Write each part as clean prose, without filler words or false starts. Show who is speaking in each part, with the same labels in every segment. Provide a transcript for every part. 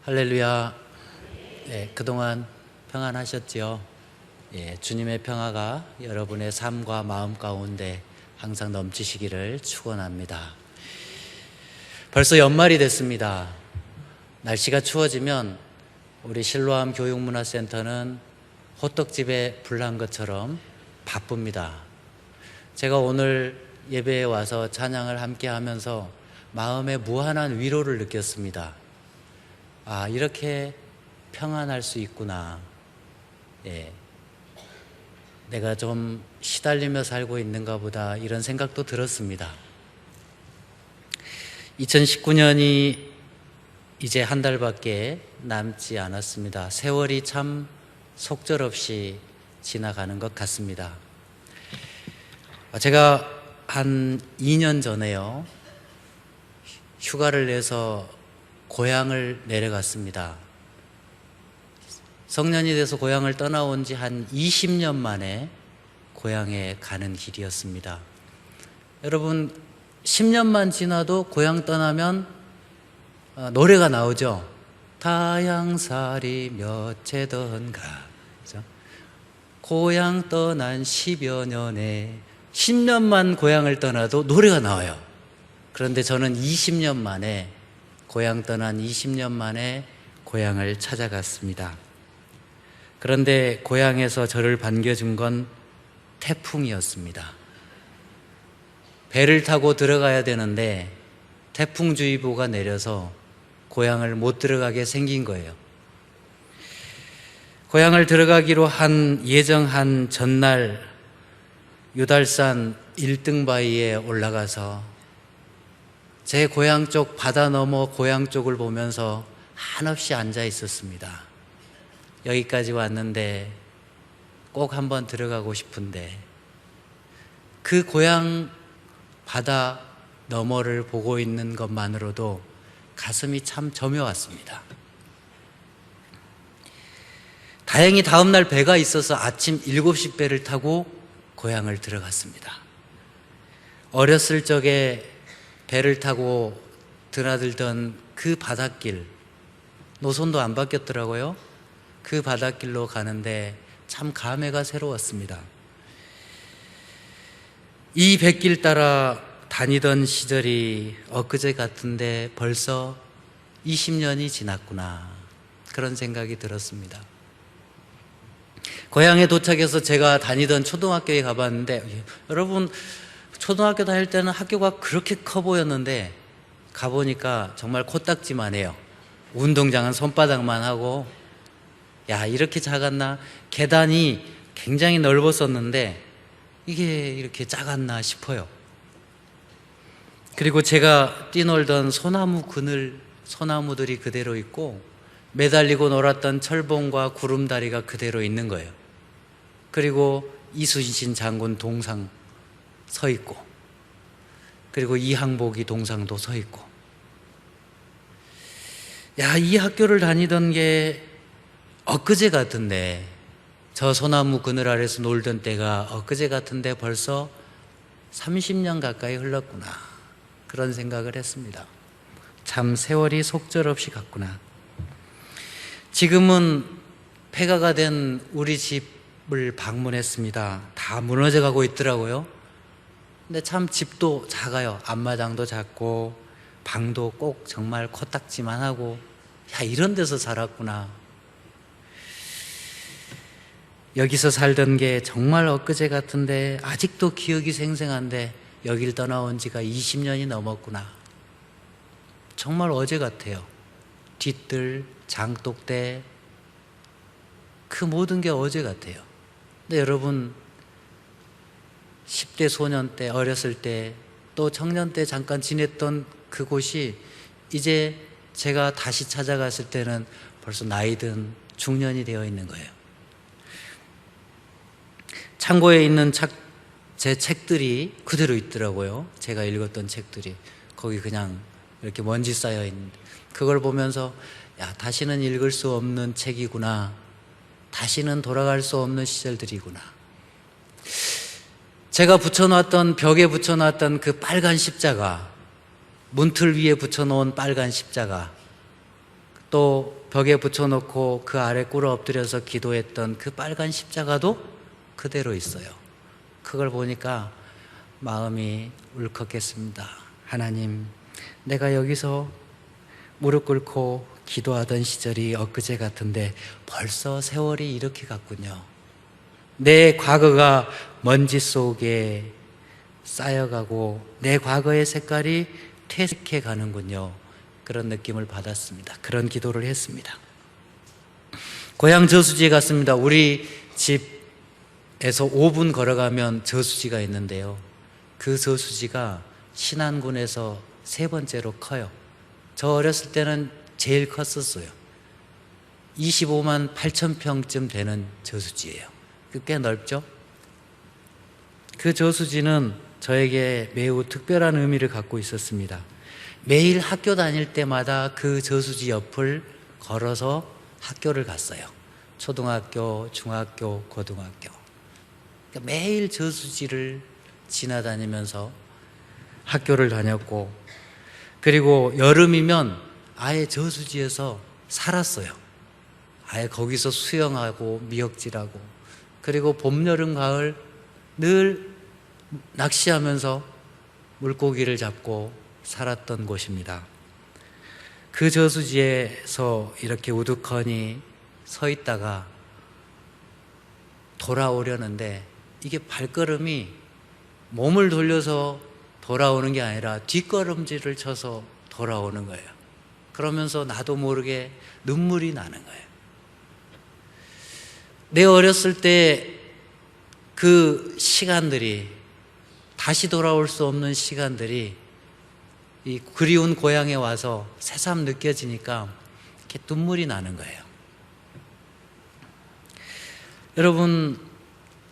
Speaker 1: 할렐루야. 그동안 평안하셨지요? 주님의 평화가 여러분의 삶과 마음 가운데 항상 넘치시기를 축원합니다. 벌써 연말이 됐습니다. 날씨가 추워지면 우리 실로암 교육문화센터는 호떡집에 불난 것처럼 바쁩니다. 제가 오늘 예배에 와서 찬양을 함께 하면서 마음에 무한한 위로를 느꼈습니다. 이렇게 평안할 수 있구나. 내가 좀 시달리며 살고 있는가 보다, 이런 생각도 들었습니다. 2019년이 이제 한 달밖에 남지 않았습니다. 세월이 참 속절없이 지나가는 것 같습니다. 제가 한 2년 전에요, 휴가를 내서 고향을 내려갔습니다. 성년이 돼서 고향을 떠나온 지 한 20년 만에 고향에 가는 길이었습니다. 여러분, 10년만 지나도 고향 떠나면 노래가 나오죠. 타향살이 몇 채던가. 그렇죠? 고향 떠난 10여 년에 10년만 고향을 떠나도 노래가 나와요. 그런데 저는 20년 만에, 고향 떠난 20년 만에 고향을 찾아갔습니다. 그런데 고향에서 저를 반겨준 건 태풍이었습니다. 배를 타고 들어가야 되는데 태풍주의보가 내려서 고향을 못 들어가게 생긴 거예요. 고향을 들어가기로 예정한 전날 유달산 1등 바위에 올라가서 제 고향 쪽, 바다 너머 고향 쪽을 보면서 한없이 앉아 있었습니다. 여기까지 왔는데 꼭 한번 들어가고 싶은데, 그 고향 바다 너머를 보고 있는 것만으로도 가슴이 참 저며왔습니다. 다행히 다음날 배가 있어서 아침 7시 배를 타고 고향을 들어갔습니다. 어렸을 적에 배를 타고 드나들던 그 바닷길, 노선도 안 바뀌었더라고요. 그 바닷길로 가는데 참 감회가 새로웠습니다. 이 뱃길 따라 다니던 시절이 엊그제 같은데 벌써 20년이 지났구나, 그런 생각이 들었습니다. 고향에 도착해서 제가 다니던 초등학교에 가봤는데, 여러분, 초등학교 다닐 때는 학교가 그렇게 커 보였는데 가보니까 정말 코딱지만 해요. 운동장은 손바닥만 하고, 이렇게 작았나? 계단이 굉장히 넓었었는데 이게 이렇게 작았나 싶어요. 그리고 제가 뛰놀던 소나무들이 그대로 있고, 매달리고 놀았던 철봉과 구름다리가 그대로 있는 거예요. 그리고 이순신 장군 동상 서 있고, 그리고 이항복이 동상도 서 있고, 이 학교를 다니던 게 엊그제 같은데, 저 소나무 그늘 아래서 놀던 때가 엊그제 같은데 벌써 30년 가까이 흘렀구나, 그런 생각을 했습니다. 참 세월이 속절없이 갔구나. 지금은 폐가가 된 우리 집을 방문했습니다. 다 무너져 가고 있더라고요. 근데 참 집도 작아요. 앞마당도 작고 방도 꼭 정말 코딱지만 하고, 이런 데서 살았구나. 여기서 살던 게 정말 엊그제 같은데 아직도 기억이 생생한데 여길 떠나온 지가 20년이 넘었구나. 정말 어제 같아요. 뒤뜰, 장독대, 그 모든 게 어제 같아요. 근데 여러분, 10대 소년 때, 어렸을 때, 또 청년 때 잠깐 지냈던 그곳이 이제 제가 다시 찾아갔을 때는 벌써 나이든 중년이 되어 있는 거예요. 창고에 있는 제 책들이 그대로 있더라고요. 제가 읽었던 책들이 거기 그냥 이렇게 먼지 쌓여 있는데, 그걸 보면서 다시는 읽을 수 없는 책이구나, 다시는 돌아갈 수 없는 시절들이구나. 제가 벽에 붙여놨던 그 빨간 십자가, 문틀 위에 붙여놓은 빨간 십자가, 또 벽에 붙여놓고 그 아래 꿇어 엎드려서 기도했던 그 빨간 십자가도 그대로 있어요. 그걸 보니까 마음이 울컥했습니다. 하나님, 내가 여기서 무릎 꿇고 기도하던 시절이 엊그제 같은데 벌써 세월이 이렇게 갔군요. 내 과거가 먼지 속에 쌓여가고 내 과거의 색깔이 퇴색해 가는군요. 그런 느낌을 받았습니다. 그런 기도를 했습니다. 고향 저수지에 갔습니다. 우리 집에서 5분 걸어가면 저수지가 있는데요. 그 저수지가 신안군에서 3번째로 커요. 저 어렸을 때는 제일 컸었어요. 25만 8천 평쯤 되는 저수지예요. 꽤 넓죠? 그 저수지는 저에게 매우 특별한 의미를 갖고 있었습니다. 매일 학교 다닐 때마다 그 저수지 옆을 걸어서 학교를 갔어요. 초등학교, 중학교, 고등학교. 그러니까 매일 저수지를 지나다니면서 학교를 다녔고, 그리고 여름이면 아예 저수지에서 살았어요. 아예 거기서 수영하고 미역질하고, 그리고 봄, 여름, 가을 늘 낚시하면서 물고기를 잡고 살았던 곳입니다. 그 저수지에서 이렇게 우두커니 서 있다가 돌아오려는데 이게 발걸음이 몸을 돌려서 돌아오는 게 아니라 뒷걸음질을 쳐서 돌아오는 거예요. 그러면서 나도 모르게 눈물이 나는 거예요. 내 어렸을 때 그 시간들이, 다시 돌아올 수 없는 시간들이 이 그리운 고향에 와서 새삼 느껴지니까 이렇게 눈물이 나는 거예요. 여러분,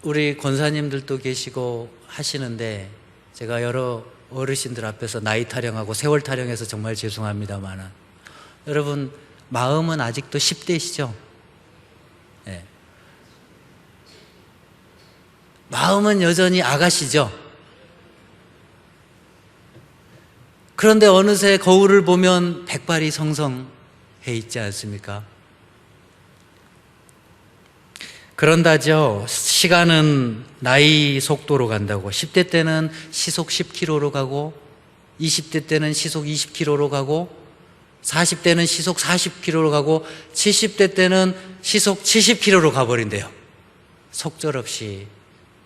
Speaker 1: 우리 권사님들도 계시고 하시는데 제가 여러 어르신들 앞에서 나이 타령하고 세월 타령해서 정말 죄송합니다만, 여러분 마음은 아직도 10대시죠? 네. 마음은 여전히 아가씨죠? 그런데 어느새 거울을 보면 백발이 성성해 있지 않습니까? 그런다죠. 시간은 나이 속도로 간다고. 10대 때는 시속 10km로 가고, 20대 때는 시속 20km로 가고, 40대는 시속 40km로 가고, 70대 때는 시속 70km로 가버린대요. 속절없이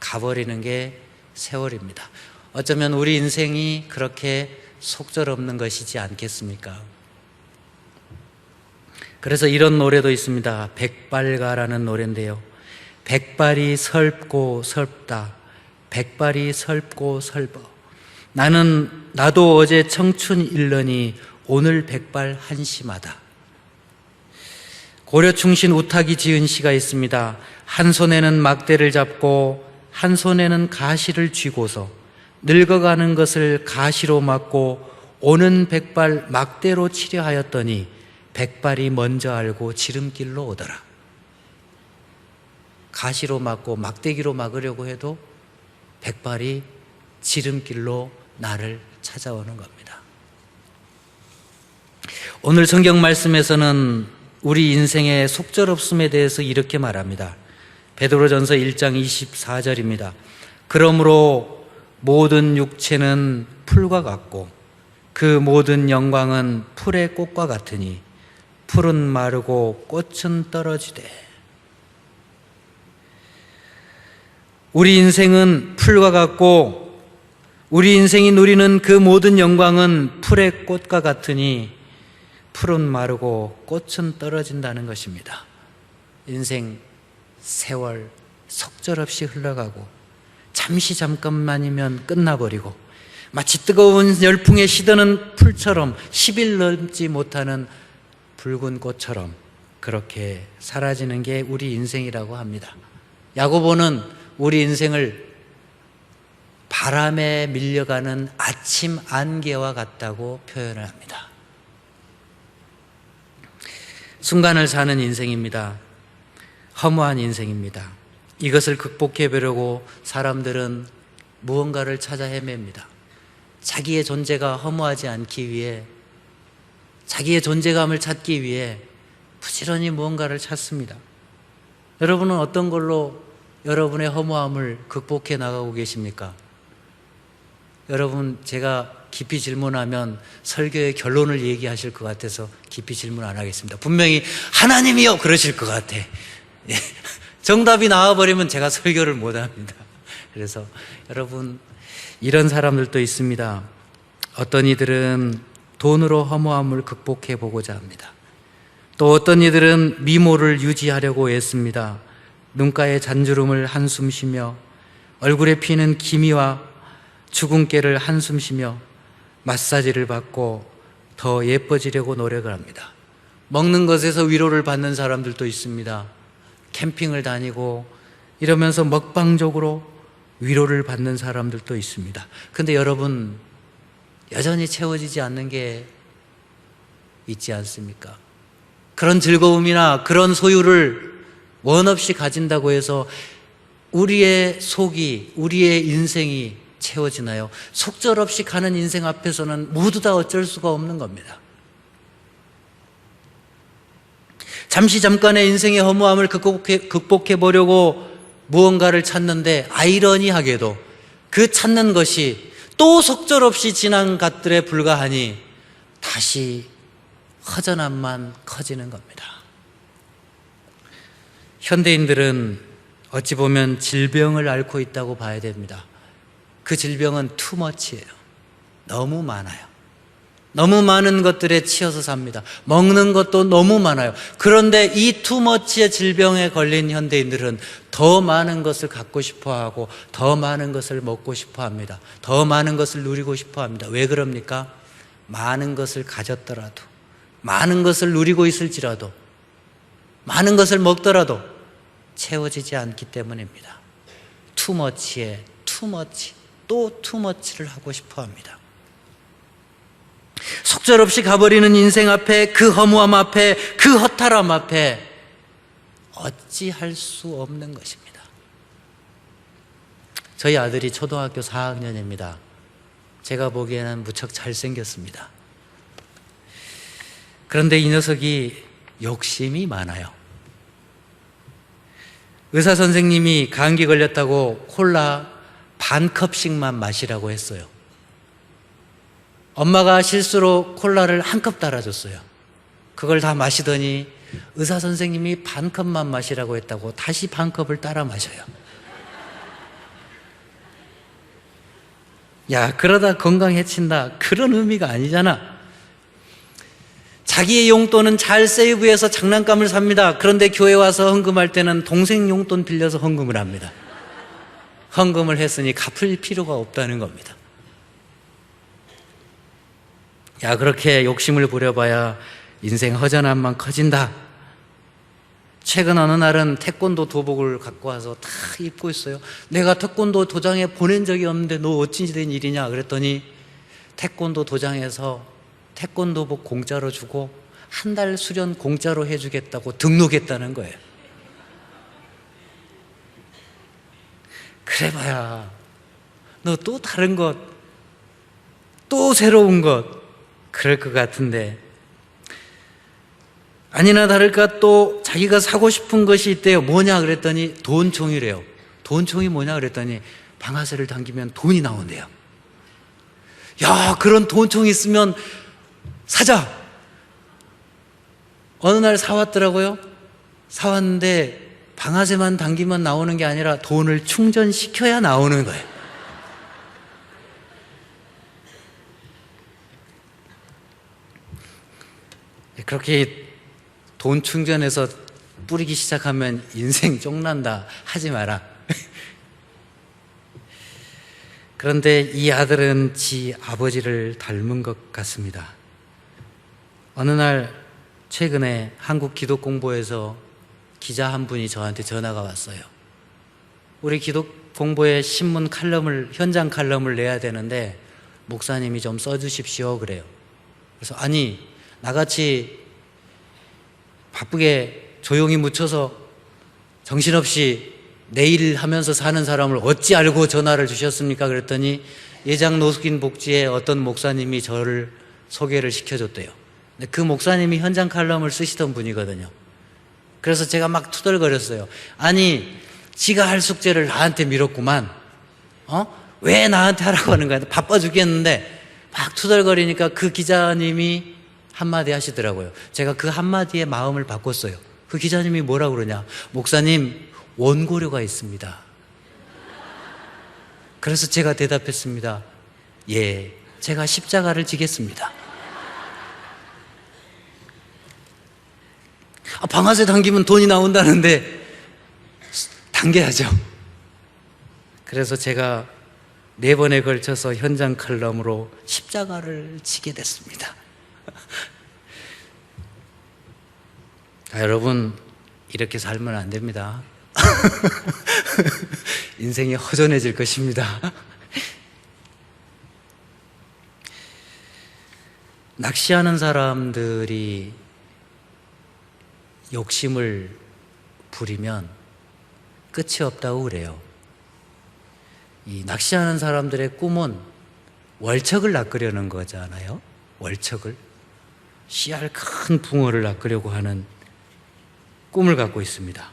Speaker 1: 가버리는 게 세월입니다. 어쩌면 우리 인생이 그렇게 속절없는 것이지 않겠습니까? 그래서 이런 노래도 있습니다. 백발가라는 노래인데요. 백발이 설고 설다, 백발이 설고 설버. 나도 어제 청춘 일러니 오늘 백발 한심하다. 고려 충신 우탁이 지은 시가 있습니다. 한 손에는 막대를 잡고 한 손에는 가시를 쥐고서 늙어가는 것을 가시로 막고 오는 백발 막대로 치려 하였더니 백발이 먼저 알고 지름길로 오더라. 가시로 막고 막대기로 막으려고 해도 백발이 지름길로 나를 찾아오는 겁니다. 오늘 성경 말씀에서는 우리 인생의 속절없음에 대해서 이렇게 말합니다. 베드로전서 1장 24절입니다. 그러므로 모든 육체는 풀과 같고 그 모든 영광은 풀의 꽃과 같으니 풀은 마르고 꽃은 떨어지되. 우리 인생은 풀과 같고 우리 인생이 누리는 그 모든 영광은 풀의 꽃과 같으니 풀은 마르고 꽃은 떨어진다는 것입니다. 인생 세월 속절없이 흘러가고 잠깐만이면 끝나버리고 마치 뜨거운 열풍에 시드는 풀처럼 10일 넘지 못하는 붉은 꽃처럼 그렇게 사라지는 게 우리 인생이라고 합니다. 야고보는 우리 인생을 바람에 밀려가는 아침 안개와 같다고 표현을 합니다. 순간을 사는 인생입니다. 허무한 인생입니다. 이것을 극복해 보려고 사람들은 무언가를 찾아 헤맵니다. 자기의 존재가 허무하지 않기 위해, 자기의 존재감을 찾기 위해 부지런히 무언가를 찾습니다. 여러분은 어떤 걸로 여러분의 허무함을 극복해 나가고 계십니까? 여러분, 제가 깊이 질문하면 설교의 결론을 얘기하실 것 같아서 깊이 질문 안 하겠습니다. 분명히 하나님이요 그러실 것 같아. 정답이 나와버리면 제가 설교를 못 합니다. 그래서 여러분, 이런 사람들도 있습니다. 어떤 이들은 돈으로 허무함을 극복해 보고자 합니다. 또 어떤 이들은 미모를 유지하려고 애씁니다. 눈가에 잔주름을 한숨 쉬며 얼굴에 피는 기미와 주근깨를 한숨 쉬며 마사지를 받고 더 예뻐지려고 노력을 합니다. 먹는 것에서 위로를 받는 사람들도 있습니다. 캠핑을 다니고 이러면서 먹방적으로 위로를 받는 사람들도 있습니다. 근데 여러분, 여전히 채워지지 않는 게 있지 않습니까? 그런 즐거움이나 그런 소유를 원 없이 가진다고 해서 우리의 속이, 우리의 인생이 채워지나요? 속절없이 가는 인생 앞에서는 모두 다 어쩔 수가 없는 겁니다. 잠깐의 인생의 허무함을 극복해 보려고 무언가를 찾는데 아이러니하게도 그 찾는 것이 또 속절없이 지난 것들에 불과하니 다시 허전함만 커지는 겁니다. 현대인들은 어찌 보면 질병을 앓고 있다고 봐야 됩니다. 그 질병은 투머치예요. 너무 많아요. 너무 많은 것들에 치여서 삽니다. 먹는 것도 너무 많아요. 그런데 이 투머치의 질병에 걸린 현대인들은 더 많은 것을 갖고 싶어하고 더 많은 것을 먹고 싶어합니다. 더 많은 것을 누리고 싶어합니다. 왜 그럽니까? 많은 것을 가졌더라도, 많은 것을 누리고 있을지라도, 많은 것을 먹더라도 채워지지 않기 때문입니다. 투머치에 투머치, 또 투머치를 하고 싶어합니다. 속절없이 가버리는 인생 앞에, 그 허무함 앞에, 그 허탈함 앞에 어찌할 수 없는 것입니다. 저희 아들이 초등학교 4학년입니다. 제가 보기에는 무척 잘생겼습니다. 그런데 이 녀석이 욕심이 많아요. 의사 선생님이 감기 걸렸다고 콜라 반 컵씩만 마시라고 했어요. 엄마가 실수로 콜라를 한 컵 따라줬어요. 그걸 다 마시더니 의사 선생님이 반 컵만 마시라고 했다고 다시 반 컵을 따라 마셔요. 야, 그러다 건강 해친다. 그런 의미가 아니잖아. 자기의 용돈은 잘 세이브해서 장난감을 삽니다. 그런데 교회 와서 헌금할 때는 동생 용돈 빌려서 헌금을 합니다. 헌금을 했으니 갚을 필요가 없다는 겁니다. 야, 그렇게 욕심을 부려봐야 인생 허전함만 커진다. 최근 어느 날은 태권도 도복을 갖고 와서 다 입고 있어요. 내가 태권도 도장에 보낸 적이 없는데 너 어찌 된 일이냐 그랬더니 태권도 도장에서 태권도복 공짜로 주고 한 달 수련 공짜로 해주겠다고 등록했다는 거예요. 그래봐야 너 또 다른 것, 또 새로운 것 그럴 것 같은데, 아니나 다를까 또 자기가 사고 싶은 것이 있대요. 뭐냐 그랬더니 돈총이래요. 돈총이 뭐냐 그랬더니 방아쇠를 당기면 돈이 나온대요. 야, 그런 돈총이 있으면 사자. 어느 날 사왔더라고요. 사왔는데 방아쇠만 당기면 나오는 게 아니라 돈을 충전시켜야 나오는 거예요. 그렇게 돈 충전해서 뿌리기 시작하면 인생 쫑난다 하지 마라. 그런데 이 아들은 지 아버지를 닮은 것 같습니다. 어느 날 최근에 한국 기독공보에서 기자 한 분이 저한테 전화가 왔어요. 우리 기독공보에 신문 칼럼을, 현장 칼럼을 내야 되는데 목사님이 좀 써주십시오 그래요. 그래서 아니, 나같이 바쁘게 조용히 묻혀서 정신없이 내일 하면서 사는 사람을 어찌 알고 전화를 주셨습니까? 그랬더니 예장 노숙인 복지의 어떤 목사님이 저를 소개를 시켜줬대요. 그 목사님이 현장 칼럼을 쓰시던 분이거든요. 그래서 제가 막 투덜거렸어요. 아니, 지가 할 숙제를 나한테 밀었구만. 왜 나한테 하라고 하는 거야? 바빠 죽겠는데 막 투덜거리니까 그 기자님이 한마디 하시더라고요. 제가 그 한마디에 마음을 바꿨어요. 그 기자님이 뭐라고 그러냐? 목사님, 원고료가 있습니다. 그래서 제가 대답했습니다. 예, 제가 십자가를 지겠습니다. 방아쇠 당기면 돈이 나온다는데 당겨야죠. 그래서 제가 4번에 걸쳐서 현장 칼럼으로 십자가를 지게 됐습니다. 여러분, 이렇게 살면 안 됩니다. 인생이 허전해질 것입니다. 낚시하는 사람들이 욕심을 부리면 끝이 없다고 그래요. 이 낚시하는 사람들의 꿈은 월척을 낚으려는 거잖아요. 월척을. 씨알 큰 붕어를 낚으려고 하는 꿈을 갖고 있습니다.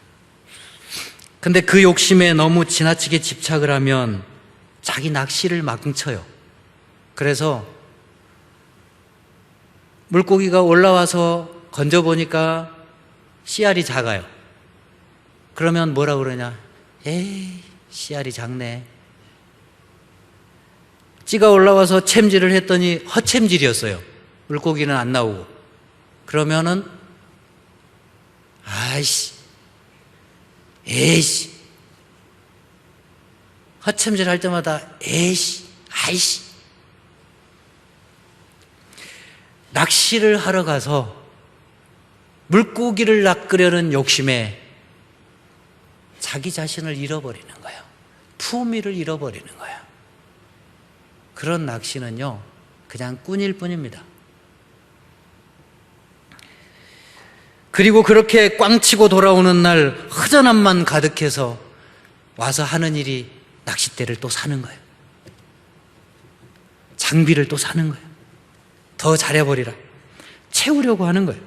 Speaker 1: 근데 그 욕심에 너무 지나치게 집착을 하면 자기 낚시를 망쳐요. 그래서 물고기가 올라와서 건져보니까 씨알이 작아요. 그러면 뭐라 그러냐? 에이, 씨알이 작네. 찌가 올라와서 챔질을 했더니 헛챔질이었어요. 물고기는 안 나오고. 그러면은 아이씨, 에이씨, 헛챔질 할 때마다 에이씨, 아이씨. 낚시를 하러 가서 물고기를 낚으려는 욕심에 자기 자신을 잃어버리는 거예요. 품위를 잃어버리는 거예요. 그런 낚시는요, 그냥 꾼일 뿐입니다. 그리고 그렇게 꽝치고 돌아오는 날 허전함만 가득해서 와서 하는 일이 낚싯대를 또 사는 거예요. 장비를 또 사는 거예요. 더 잘해버리라. 채우려고 하는 거예요.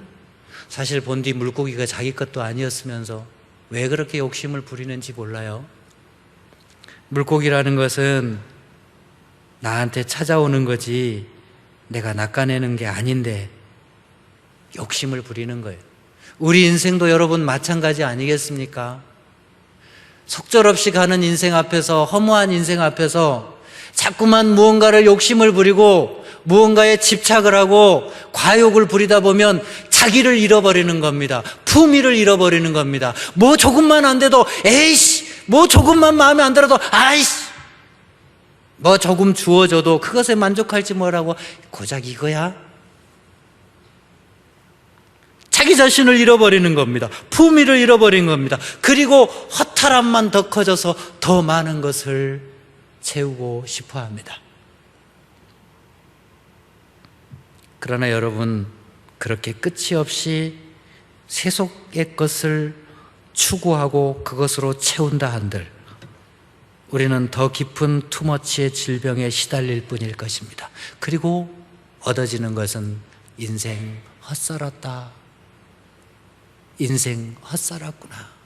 Speaker 1: 사실 본디 물고기가 자기 것도 아니었으면서 왜 그렇게 욕심을 부리는지 몰라요. 물고기라는 것은 나한테 찾아오는 거지 내가 낚아내는 게 아닌데 욕심을 부리는 거예요. 우리 인생도 여러분 마찬가지 아니겠습니까? 속절없이 가는 인생 앞에서, 허무한 인생 앞에서 자꾸만 무언가를 욕심을 부리고 무언가에 집착을 하고 과욕을 부리다 보면 자기를 잃어버리는 겁니다. 품위를 잃어버리는 겁니다. 뭐 조금만 안 돼도 에이씨, 뭐 조금만 마음에 안 들어도 아이씨, 뭐 조금 주어져도 그것에 만족할지 뭐라고, 고작 이거야? 자기 자신을 잃어버리는 겁니다. 품위를 잃어버린 겁니다. 그리고 허탈함만 더 커져서 더 많은 것을 채우고 싶어 합니다. 그러나 여러분, 그렇게 끝이 없이 세속의 것을 추구하고 그것으로 채운다 한들 우리는 더 깊은 투머치의 질병에 시달릴 뿐일 것입니다. 그리고 얻어지는 것은 인생 헛살았다, 인생 헛살았구나.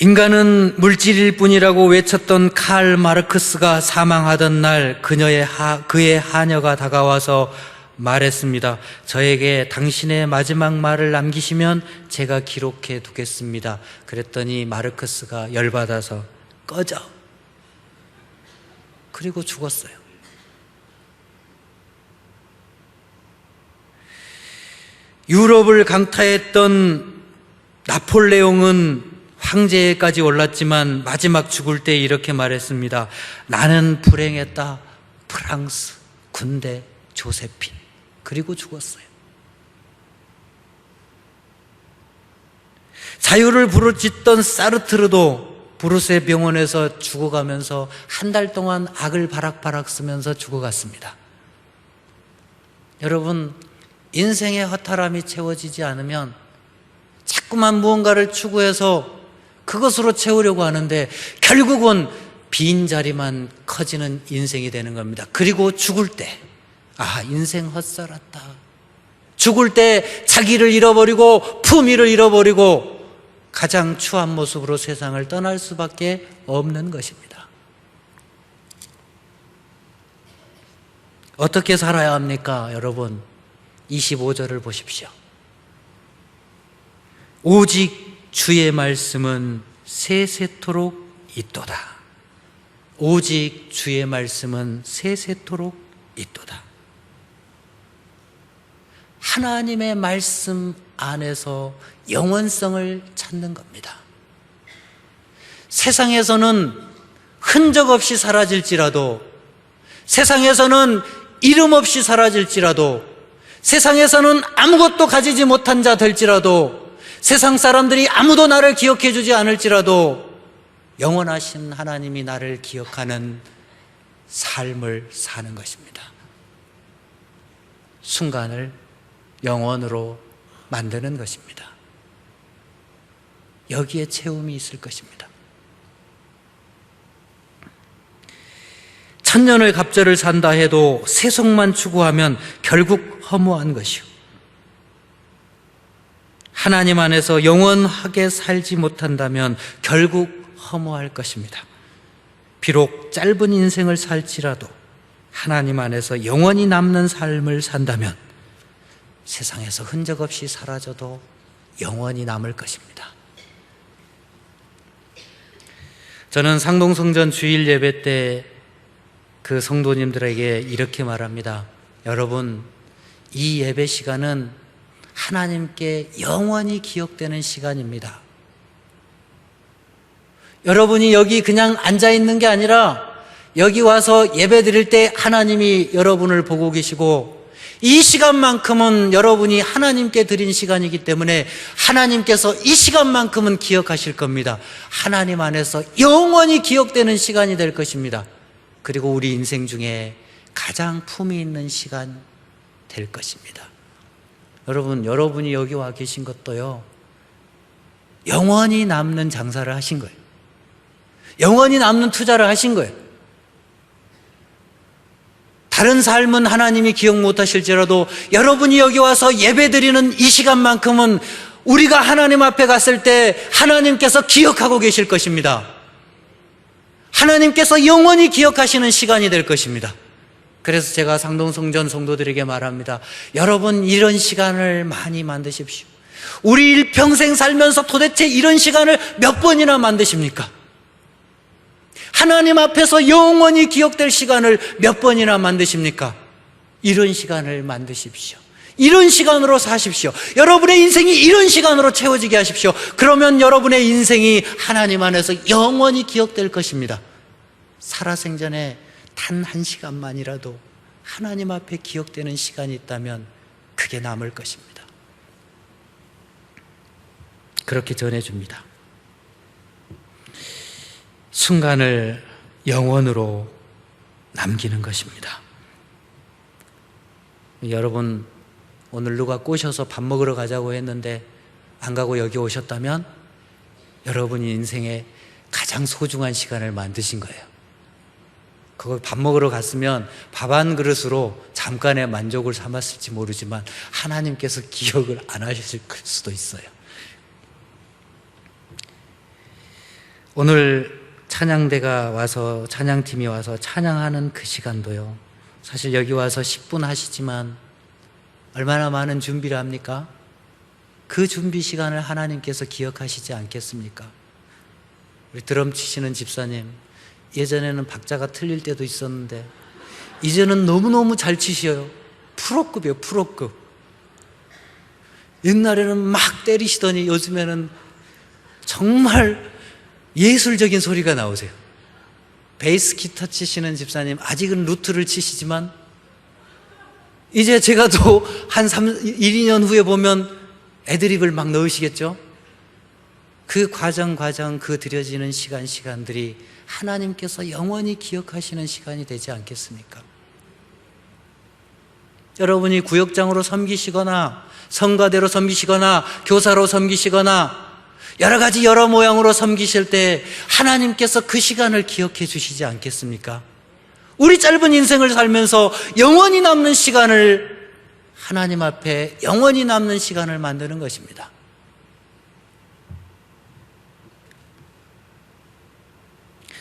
Speaker 1: 인간은 물질일 뿐이라고 외쳤던 칼 마르크스가 사망하던 날 그의 하녀가 다가와서 말했습니다. 저에게 당신의 마지막 말을 남기시면 제가 기록해 두겠습니다. 그랬더니 마르크스가 열받아서 꺼져. 그리고 죽었어요. 유럽을 강타했던 나폴레옹은 황제까지 올랐지만 마지막 죽을 때 이렇게 말했습니다. 나는 불행했다. 프랑스 군대 조세핀. 그리고 죽었어요. 자유를 부르짖던 사르트르도 브루세 병원에서 죽어가면서 한 달 동안 악을 바락바락 쓰면서 죽어갔습니다. 여러분, 인생의 허탈함이 채워지지 않으면 자꾸만 무언가를 추구해서 그것으로 채우려고 하는데 결국은 빈 자리만 커지는 인생이 되는 겁니다. 그리고 죽을 때 아, 인생 헛살았다. 죽을 때 자기를 잃어버리고 품위를 잃어버리고 가장 추한 모습으로 세상을 떠날 수밖에 없는 것입니다. 어떻게 살아야 합니까? 여러분, 25절을 보십시오. 오직 주의 말씀은 세세토록 있도다. 오직 주의 말씀은 세세토록 있도다. 하나님의 말씀 안에서 영원성을 찾는 겁니다. 세상에서는 흔적 없이 사라질지라도, 세상에서는 이름 없이 사라질지라도, 세상에서는 아무것도 가지지 못한 자 될지라도, 세상 사람들이 아무도 나를 기억해 주지 않을지라도 영원하신 하나님이 나를 기억하는 삶을 사는 것입니다. 순간을 영원으로 만드는 것입니다. 여기에 채움이 있을 것입니다. 천년의 갑절을 산다 해도 세속만 추구하면 결국 허무한 것이요, 하나님 안에서 영원하게 살지 못한다면 결국 허무할 것입니다. 비록 짧은 인생을 살지라도 하나님 안에서 영원히 남는 삶을 산다면 세상에서 흔적 없이 사라져도 영원히 남을 것입니다. 저는 상동성전 주일 예배 때 그 성도님들에게 이렇게 말합니다. 여러분, 이 예배 시간은 하나님께 영원히 기억되는 시간입니다. 여러분이 여기 그냥 앉아 있는 게 아니라 여기 와서 예배 드릴 때 하나님이 여러분을 보고 계시고, 이 시간만큼은 여러분이 하나님께 드린 시간이기 때문에 하나님께서 이 시간만큼은 기억하실 겁니다. 하나님 안에서 영원히 기억되는 시간이 될 것입니다. 그리고 우리 인생 중에 가장 품위 있는 시간 될 것입니다. 여러분, 여러분이 여기 와 계신 것도요, 영원히 남는 장사를 하신 거예요. 영원히 남는 투자를 하신 거예요. 다른 삶은 하나님이 기억 못 하실지라도 여러분이 여기 와서 예배 드리는 이 시간만큼은 우리가 하나님 앞에 갔을 때 하나님께서 기억하고 계실 것입니다. 하나님께서 영원히 기억하시는 시간이 될 것입니다. 그래서 제가 상동성전 성도들에게 말합니다. 여러분, 이런 시간을 많이 만드십시오. 우리 일평생 살면서 도대체 이런 시간을 몇 번이나 만드십니까? 하나님 앞에서 영원히 기억될 시간을 몇 번이나 만드십니까? 이런 시간을 만드십시오. 이런 시간으로 사십시오. 여러분의 인생이 이런 시간으로 채워지게 하십시오. 그러면 여러분의 인생이 하나님 안에서 영원히 기억될 것입니다. 살아생전에 단 한 시간만이라도 하나님 앞에 기억되는 시간이 있다면 그게 남을 것입니다. 그렇게 전해줍니다. 순간을 영원으로 남기는 것입니다. 여러분, 오늘 누가 꼬셔서 밥 먹으러 가자고 했는데 안 가고 여기 오셨다면 여러분이 인생에 가장 소중한 시간을 만드신 거예요. 그걸 밥 먹으러 갔으면 밥 한 그릇으로 잠깐의 만족을 삼았을지 모르지만 하나님께서 기억을 안 하실 수도 있어요. 오늘 찬양대가 와서, 찬양팀이 와서 찬양하는 그 시간도요, 사실 여기 와서 10분 하시지만 얼마나 많은 준비를 합니까? 그 준비 시간을 하나님께서 기억하시지 않겠습니까? 우리 드럼 치시는 집사님, 예전에는 박자가 틀릴 때도 있었는데 이제는 너무너무 잘 치셔요. 프로급이에요, 프로급. 옛날에는 막 때리시더니 요즘에는 정말 예술적인 소리가 나오세요. 베이스 기타 치시는 집사님, 아직은 루트를 치시지만 이제 제가 또 한 1, 2년 후에 보면 애드립을 막 넣으시겠죠? 그 과정, 그 들여지는 시간들이 하나님께서 영원히 기억하시는 시간이 되지 않겠습니까? 여러분이 구역장으로 섬기시거나 성가대로 섬기시거나 교사로 섬기시거나 여러 가지 여러 모양으로 섬기실 때 하나님께서 그 시간을 기억해 주시지 않겠습니까? 우리 짧은 인생을 살면서 영원히 남는 시간을, 하나님 앞에 영원히 남는 시간을 만드는 것입니다.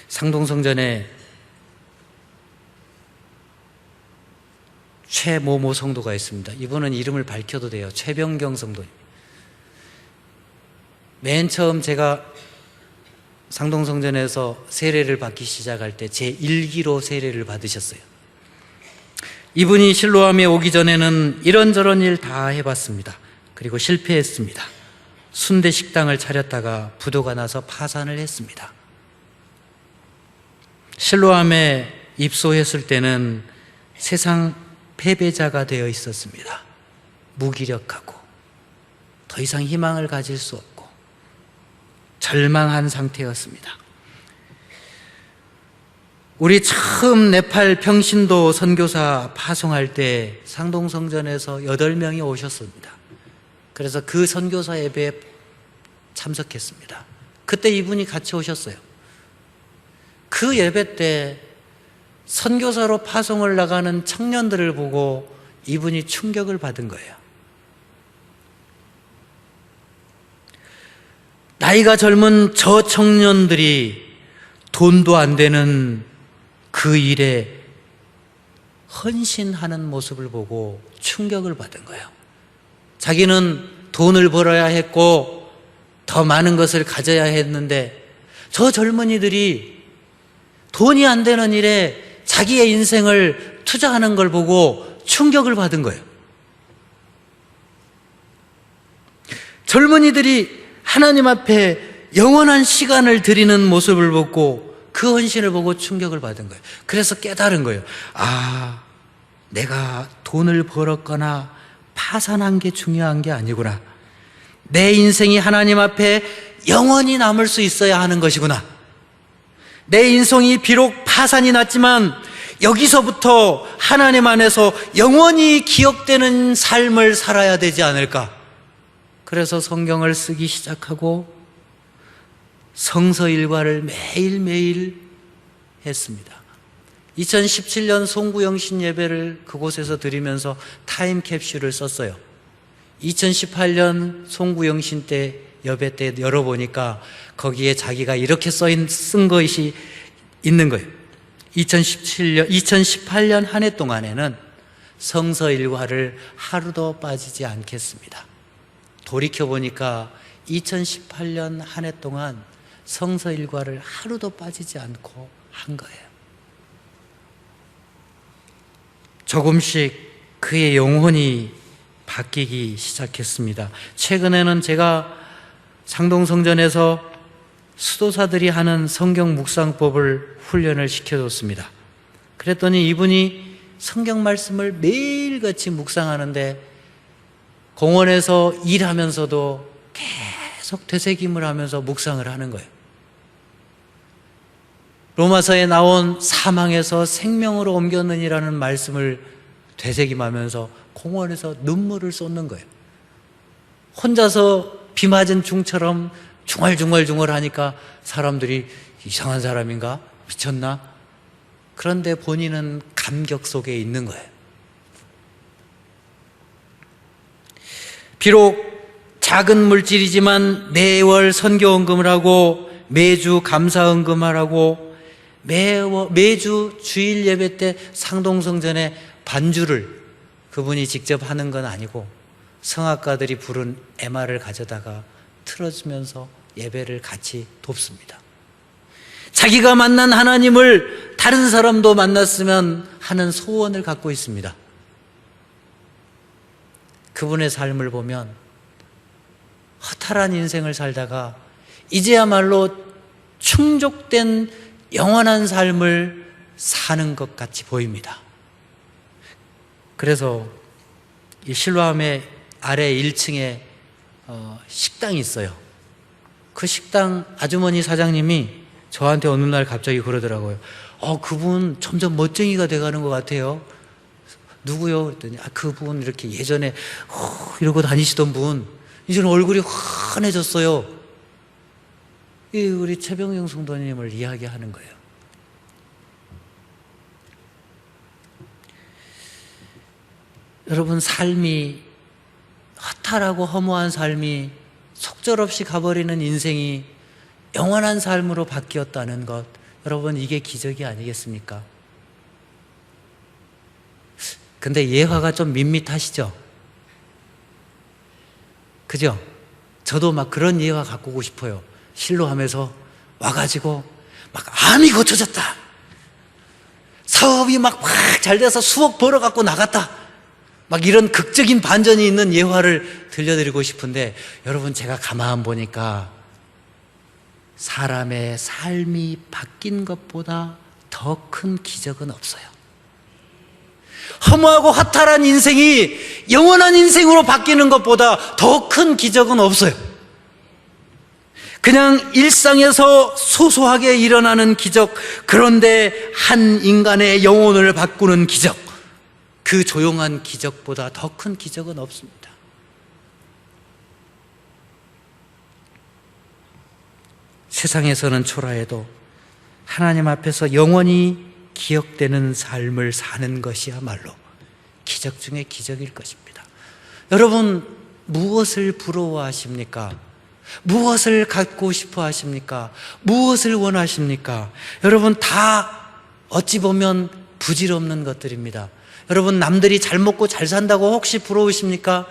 Speaker 1: 상동성전에 최모모 성도가 있습니다. 이분은 이름을 밝혀도 돼요. 최병경 성도입니다. 맨 처음 제가 상동성전에서 세례를 받기 시작할 때 제1기로 세례를 받으셨어요. 이분이 실로암에 오기 전에는 이런저런 일 다 해봤습니다. 그리고 실패했습니다. 순대 식당을 차렸다가 부도가 나서 파산을 했습니다. 실로암에 입소했을 때는 세상 패배자가 되어 있었습니다. 무기력하고 더 이상 희망을 가질 수 없고 절망한 상태였습니다. 우리 처음 네팔 평신도 선교사 파송할 때 상동성전에서 8명이 오셨습니다. 그래서 그 선교사 예배에 참석했습니다. 그때 이분이 같이 오셨어요. 그 예배 때 선교사로 파송을 나가는 청년들을 보고 이분이 충격을 받은 거예요. 나이가 젊은 저 청년들이 돈도 안 되는 그 일에 헌신하는 모습을 보고 충격을 받은 거예요. 자기는 돈을 벌어야 했고 더 많은 것을 가져야 했는데 저 젊은이들이 돈이 안 되는 일에 자기의 인생을 투자하는 걸 보고 충격을 받은 거예요. 젊은이들이 하나님 앞에 영원한 시간을 드리는 모습을 보고 그 헌신을 보고 충격을 받은 거예요. 그래서 깨달은 거예요. 아, 내가 돈을 벌었거나 파산한 게 중요한 게 아니구나. 내 인생이 하나님 앞에 영원히 남을 수 있어야 하는 것이구나. 내 인생이 비록 파산이 났지만 여기서부터 하나님 안에서 영원히 기억되는 삶을 살아야 되지 않을까. 그래서 성경을 쓰기 시작하고 성서 일과를 매일매일 했습니다. 2017년 송구영신 예배를 그곳에서 드리면서 타임캡슐을 썼어요. 2018년 송구영신 때 예배 때 열어보니까 거기에 자기가 이렇게 쓴 것이 있는 거예요. 2018년 한 해 동안에는 성서 일과를 하루도 빠지지 않겠습니다. 돌이켜보니까 2018년 한 해 동안 성서 일과를 하루도 빠지지 않고 한 거예요. 조금씩 그의 영혼이 바뀌기 시작했습니다. 최근에는 제가 상동성전에서 수도사들이 하는 성경 묵상법을 훈련을 시켜줬습니다. 그랬더니 이분이 성경 말씀을 매일같이 묵상하는데 공원에서 일하면서도 계속 되새김을 하면서 묵상을 하는 거예요. 로마서에 나온 사망에서 생명으로 옮겼느니라는 말씀을 되새김하면서 공원에서 눈물을 쏟는 거예요. 혼자서 비 맞은 중처럼 중얼중얼 하니까 사람들이 이상한 사람인가? 미쳤나? 그런데 본인은 감격 속에 있는 거예요. 비록 작은 물질이지만 매월 선교헌금을 하고 매주 감사헌금을 하고 매주 주일 예배 때 상동성전에 반주를 그분이 직접 하는 건 아니고 성악가들이 부른 MR을 가져다가 틀어주면서 예배를 같이 돕습니다. 자기가 만난 하나님을 다른 사람도 만났으면 하는 소원을 갖고 있습니다. 그분의 삶을 보면 허탈한 인생을 살다가 이제야말로 충족된 영원한 삶을 사는 것 같이 보입니다. 그래서 이 실로암의 아래 1층에 식당이 있어요. 그 식당 아주머니 사장님이 저한테 어느 날 갑자기 그러더라고요. 그분 점점 멋쟁이가 돼가는 것 같아요. 누구요? 그랬더니 그분 이렇게 예전에 이러고 다니시던 분 이제는 얼굴이 환해졌어요. 우리 최병영 성도님을 이야기하는 거예요. 여러분, 삶이 허탈하고 허무한 삶이 속절없이 가버리는 인생이 영원한 삶으로 바뀌었다는 것, 여러분, 이게 기적이 아니겠습니까? 근데 예화가 좀 밋밋하시죠? 그죠? 저도 막 그런 예화 갖고 오고 싶어요. 실로하면서 와가지고 막 암이 고쳐졌다, 사업이 막 잘 돼서 수억 벌어갖고 나갔다, 막 이런 극적인 반전이 있는 예화를 들려드리고 싶은데, 여러분, 제가 가만 보니까 사람의 삶이 바뀐 것보다 더 큰 기적은 없어요. 허무하고 허탈한 인생이 영원한 인생으로 바뀌는 것보다 더 큰 기적은 없어요. 그냥 일상에서 소소하게 일어나는 기적, 그런데 한 인간의 영혼을 바꾸는 기적, 그 조용한 기적보다 더 큰 기적은 없습니다. 세상에서는 초라해도 하나님 앞에서 영원히 기억되는 삶을 사는 것이야말로 기적 중에 기적일 것입니다. 여러분, 무엇을 부러워하십니까? 무엇을 갖고 싶어 하십니까? 무엇을 원하십니까? 여러분, 다 어찌 보면 부질없는 것들입니다. 여러분, 남들이 잘 먹고 잘 산다고 혹시 부러우십니까?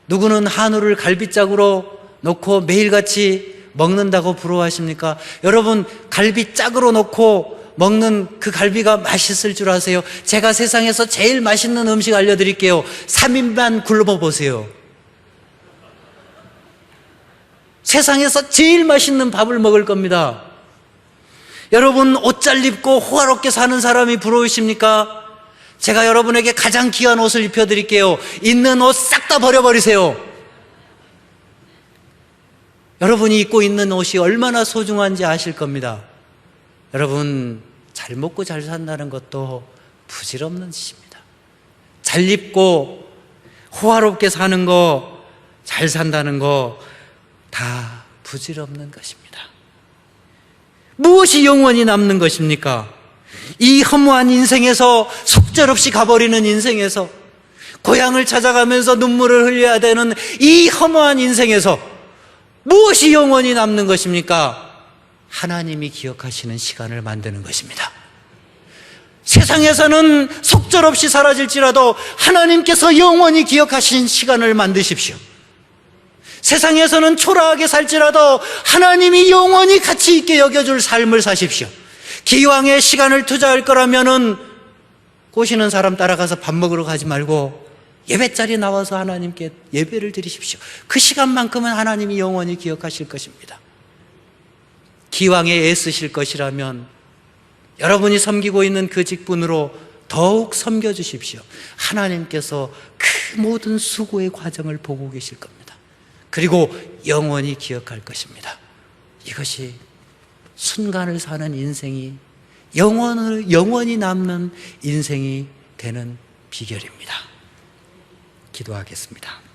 Speaker 1: 누구는 한우를 갈비짝으로 놓고 매일같이 먹는다고 부러워하십니까? 여러분, 갈비짝으로 놓고 먹는 그 갈비가 맛있을 줄 아세요? 제가 세상에서 제일 맛있는 음식 알려드릴게요. 3인만 굶어보세요. 세상에서 제일 맛있는 밥을 먹을 겁니다. 여러분, 옷 잘 입고 호화롭게 사는 사람이 부러우십니까? 제가 여러분에게 가장 귀한 옷을 입혀드릴게요. 있는 옷 싹 다 버려버리세요. 여러분이 입고 있는 옷이 얼마나 소중한지 아실 겁니다. 여러분, 잘 먹고 잘 산다는 것도 부질없는 짓입니다. 잘 입고 호화롭게 사는 거, 잘 산다는 거 다 부질없는 것입니다. 무엇이 영원히 남는 것입니까? 이 허무한 인생에서, 속절없이 가버리는 인생에서, 고향을 찾아가면서 눈물을 흘려야 되는 이 허무한 인생에서 무엇이 영원히 남는 것입니까? 하나님이 기억하시는 시간을 만드는 것입니다. 세상에서는 속절없이 사라질지라도 하나님께서 영원히 기억하신 시간을 만드십시오. 세상에서는 초라하게 살지라도 하나님이 영원히 가치 있게 여겨줄 삶을 사십시오. 기왕에 시간을 투자할 거라면은 꼬시는 사람 따라가서 밥 먹으러 가지 말고 예배 자리에 나와서 하나님께 예배를 드리십시오. 그 시간만큼은 하나님이 영원히 기억하실 것입니다. 기왕에 애쓰실 것이라면 여러분이 섬기고 있는 그 직분으로 더욱 섬겨주십시오. 하나님께서 그 모든 수고의 과정을 보고 계실 겁니다. 그리고 영원히 기억할 것입니다. 이것이 순간을 사는 인생이, 영원히 남는 인생이 되는 비결입니다. 기도하겠습니다.